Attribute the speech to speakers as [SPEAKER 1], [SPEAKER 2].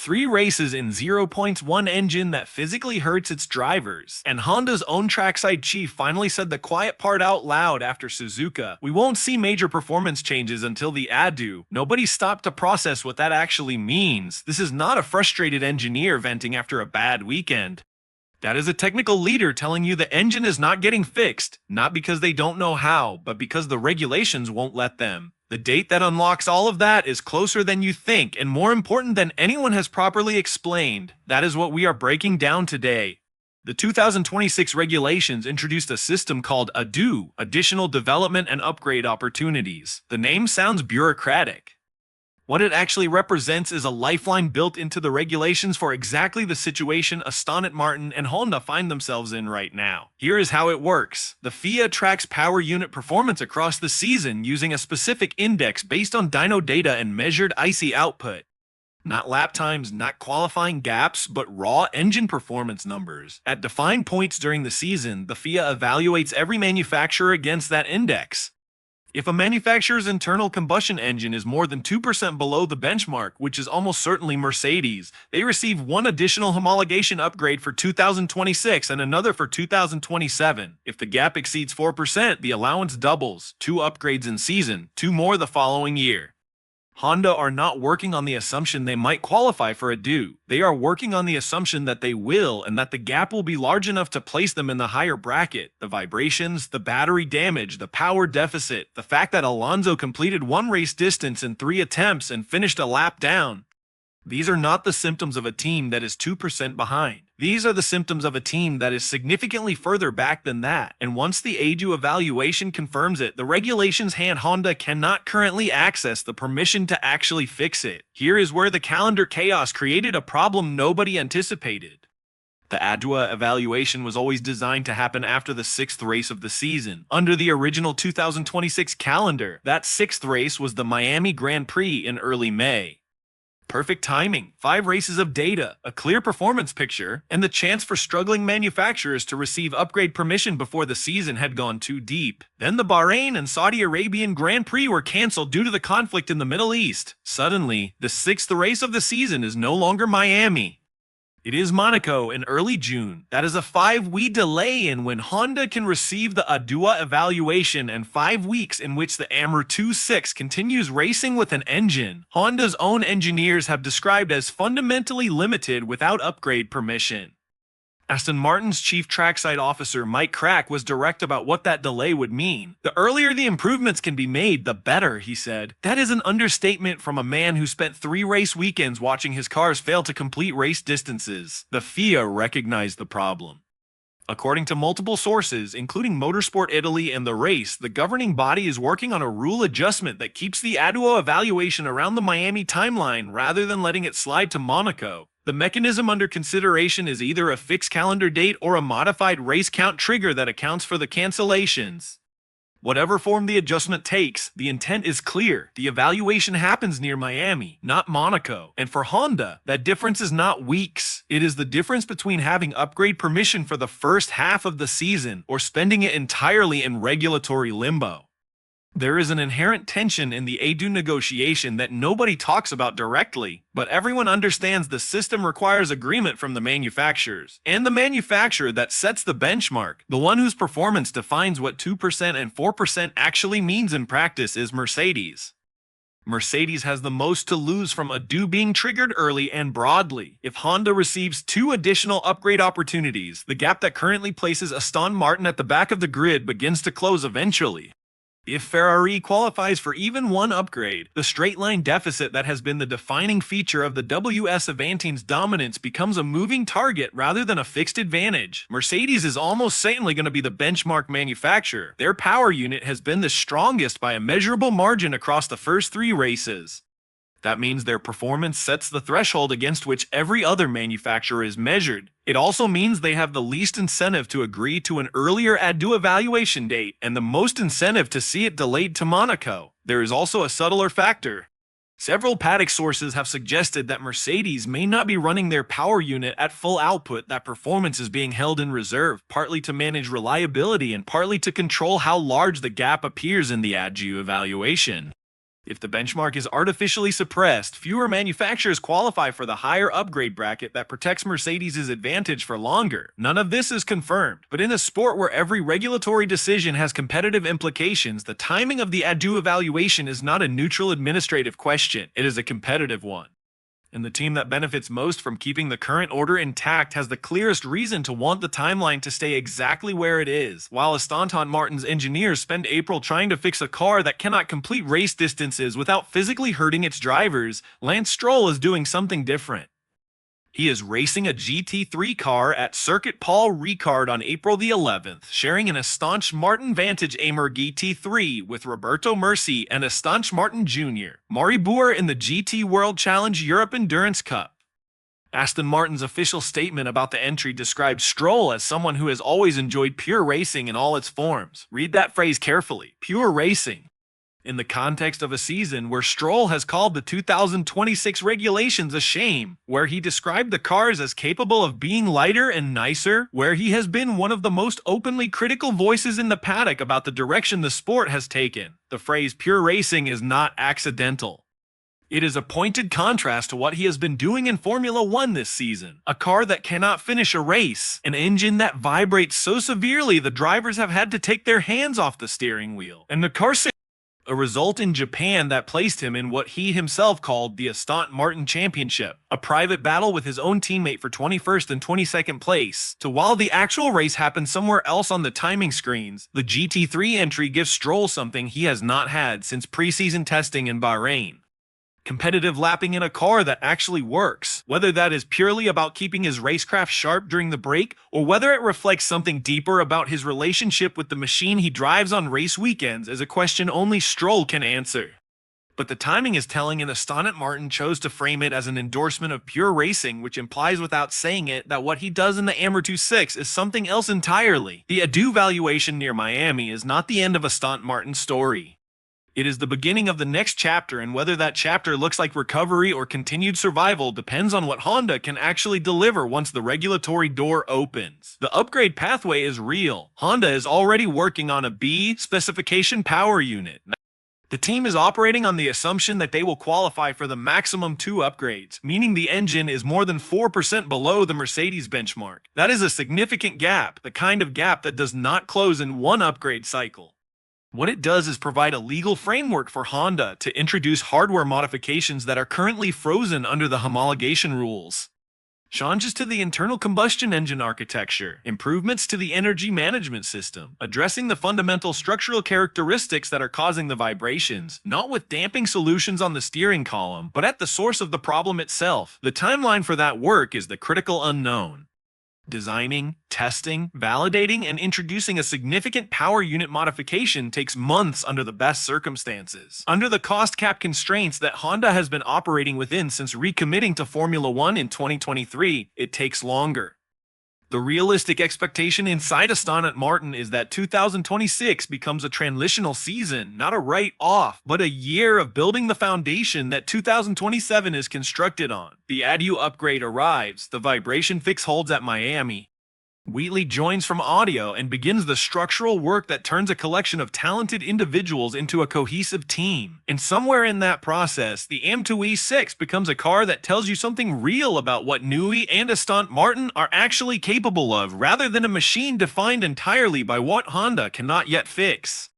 [SPEAKER 1] 3 races in 0 points, 1 engine that physically hurts its drivers. And Honda's own trackside chief finally said the quiet part out loud after Suzuka. We won't see major performance changes until the ADUO. Nobody stopped to process what that actually means. This is not a frustrated engineer venting after a bad weekend. That is a technical leader telling you the engine is not getting fixed, not because they don't know how, but because the regulations won't let them. The date that unlocks all of that is closer than you think and more important than anyone has properly explained. That is what we are breaking down today. The 2026 regulations introduced a system called ADUO, Additional Development and Upgrade Opportunities. The name sounds bureaucratic. What it actually represents is a lifeline built into the regulations for exactly the situation Aston Martin and Honda find themselves in right now. Here is how it works. The FIA tracks power unit performance across the season using a specific index based on dyno data and measured IC output. Not lap times, not qualifying gaps, but raw engine performance numbers. At defined points during the season, the FIA evaluates every manufacturer against that index. If a manufacturer's internal combustion engine is more than 2% below the benchmark, which is almost certainly Mercedes, they receive one additional homologation upgrade for 2026 and another for 2027. If the gap exceeds 4%, the allowance doubles, 2 upgrades in season, 2 more the following year. Honda are not working on the assumption they might qualify for ADUO. They are working on the assumption that they will and that the gap will be large enough to place them in the higher bracket. The vibrations, the battery damage, the power deficit, the fact that Alonso completed 1 race distance in 3 attempts and finished a lap down. These are not the symptoms of a team that is 2% behind. These are the symptoms of a team that is significantly further back than that. And once the ADUO evaluation confirms it, the regulations hand Honda cannot currently access the permission to actually fix it. Here is where the calendar chaos created a problem nobody anticipated. The ADUO evaluation was always designed to happen after the 6th race of the season. Under the original 2026 calendar, that 6th race was the Miami Grand Prix in early May. Perfect timing, 5 races of data, a clear performance picture, and the chance for struggling manufacturers to receive upgrade permission before the season had gone too deep. Then the Bahrain and Saudi Arabian Grand Prix were cancelled due to the conflict in the Middle East. Suddenly, the 6th race of the season is no longer Miami. It is Monaco in early June. That is a 5-week delay in when Honda can receive the ADUO evaluation and 5 weeks in which the Amr 26 continues racing with an engine Honda's own engineers have described as fundamentally limited without upgrade permission. Aston Martin's chief trackside officer Mike Crack was direct about what that delay would mean. The earlier the improvements can be made, the better, he said. That is an understatement from a man who spent 3 race weekends watching his cars fail to complete race distances. The FIA recognized the problem. According to multiple sources, including Motorsport Italy and the race, the governing body is working on a rule adjustment that keeps the ADUO evaluation around the Miami timeline rather than letting it slide to Monaco. The mechanism under consideration is either a fixed calendar date or a modified race count trigger that accounts for the cancellations. Whatever form the adjustment takes, the intent is clear. The evaluation happens near Miami, not Monaco. And for Honda, that difference is not weeks. It is the difference between having upgrade permission for the first half of the season or spending it entirely in regulatory limbo. There is an inherent tension in the ADUO negotiation that nobody talks about directly, but everyone understands the system requires agreement from the manufacturers. And the manufacturer that sets the benchmark, the one whose performance defines what 2% and 4% actually means in practice, is Mercedes. Mercedes has the most to lose from ADUO being triggered early and broadly. If Honda receives 2 additional upgrade opportunities, the gap that currently places Aston Martin at the back of the grid begins to close eventually. If Ferrari qualifies for even 1 upgrade, the straight-line deficit that has been the defining feature of the WS Avantine's dominance becomes a moving target rather than a fixed advantage. Mercedes is almost certainly going to be the benchmark manufacturer. Their power unit has been the strongest by a measurable margin across the first 3 races. That means their performance sets the threshold against which every other manufacturer is measured. It also means they have the least incentive to agree to an earlier ADUO evaluation date and the most incentive to see it delayed to Monaco. There is also a subtler factor. Several paddock sources have suggested that Mercedes may not be running their power unit at full output, that performance is being held in reserve, partly to manage reliability and partly to control how large the gap appears in the ADUO evaluation. If the benchmark is artificially suppressed, fewer manufacturers qualify for the higher upgrade bracket that protects Mercedes' advantage for longer. None of this is confirmed, but in a sport where every regulatory decision has competitive implications, the timing of the ADUO evaluation is not a neutral administrative question, it is a competitive one. And the team that benefits most from keeping the current order intact has the clearest reason to want the timeline to stay exactly where it is. While Aston Martin's engineers spend April trying to fix a car that cannot complete race distances without physically hurting its drivers, Lance Stroll is doing something different. He is racing a GT3 car at Circuit Paul Ricard on April the 11th, sharing an Aston Martin Vantage Aimer GT3 with Roberto Merci and Aston Martin Jr. Mari Boer in the GT World Challenge Europe Endurance Cup. Aston Martin's official statement about the entry described Stroll as someone who has always enjoyed pure racing in all its forms. Read that phrase carefully, pure racing. In the context of a season where Stroll has called the 2026 regulations a shame, where he described the cars as capable of being lighter and nicer, where he has been one of the most openly critical voices in the paddock about the direction the sport has taken, the phrase pure racing is not accidental. It is a pointed contrast to what he has been doing in Formula One this season. A car that cannot finish a race, an engine that vibrates so severely the drivers have had to take their hands off the steering wheel, and the car a result in Japan that placed him in what he himself called the Aston Martin Championship, a private battle with his own teammate for 21st and 22nd place. To while the actual race happened somewhere else on the timing screens, the GT3 entry gives Stroll something he has not had since preseason testing in Bahrain. Competitive lapping in a car that actually works, whether that is purely about keeping his racecraft sharp during the break, or whether it reflects something deeper about his relationship with the machine he drives on race weekends, is a question only Stroll can answer. But the timing is telling, and Aston Martin chose to frame it as an endorsement of pure racing, which implies without saying it that what he does in the Aimer 2.6 is something else entirely. The ADUO valuation near Miami is not the end of Aston Martin's story. It is the beginning of the next chapter, and whether that chapter looks like recovery or continued survival depends on what Honda can actually deliver once the regulatory door opens. The upgrade pathway is real. Honda is already working on a B specification power unit. The team is operating on the assumption that they will qualify for the maximum 2 upgrades, meaning the engine is more than 4% below the Mercedes benchmark. That is a significant gap, the kind of gap that does not close in one upgrade cycle. What it does is provide a legal framework for Honda to introduce hardware modifications that are currently frozen under the homologation rules. Changes to the internal combustion engine architecture, improvements to the energy management system, addressing the fundamental structural characteristics that are causing the vibrations, not with damping solutions on the steering column, but at the source of the problem itself. The timeline for that work is the critical unknown. Designing, testing, validating, and introducing a significant power unit modification takes months under the best circumstances. Under the cost cap constraints that Honda has been operating within since recommitting to Formula One in 2023, it takes longer. The realistic expectation inside Aston Martin is that 2026 becomes a transitional season, not a write-off, but a year of building the foundation that 2027 is constructed on. The ADUO upgrade arrives, the vibration fix holds at Miami. Wheatley joins from audio and begins the structural work that turns a collection of talented individuals into a cohesive team. And somewhere in that process, the AM2E6 becomes a car that tells you something real about what Newey and Aston Martin are actually capable of, rather than a machine defined entirely by what Honda cannot yet fix.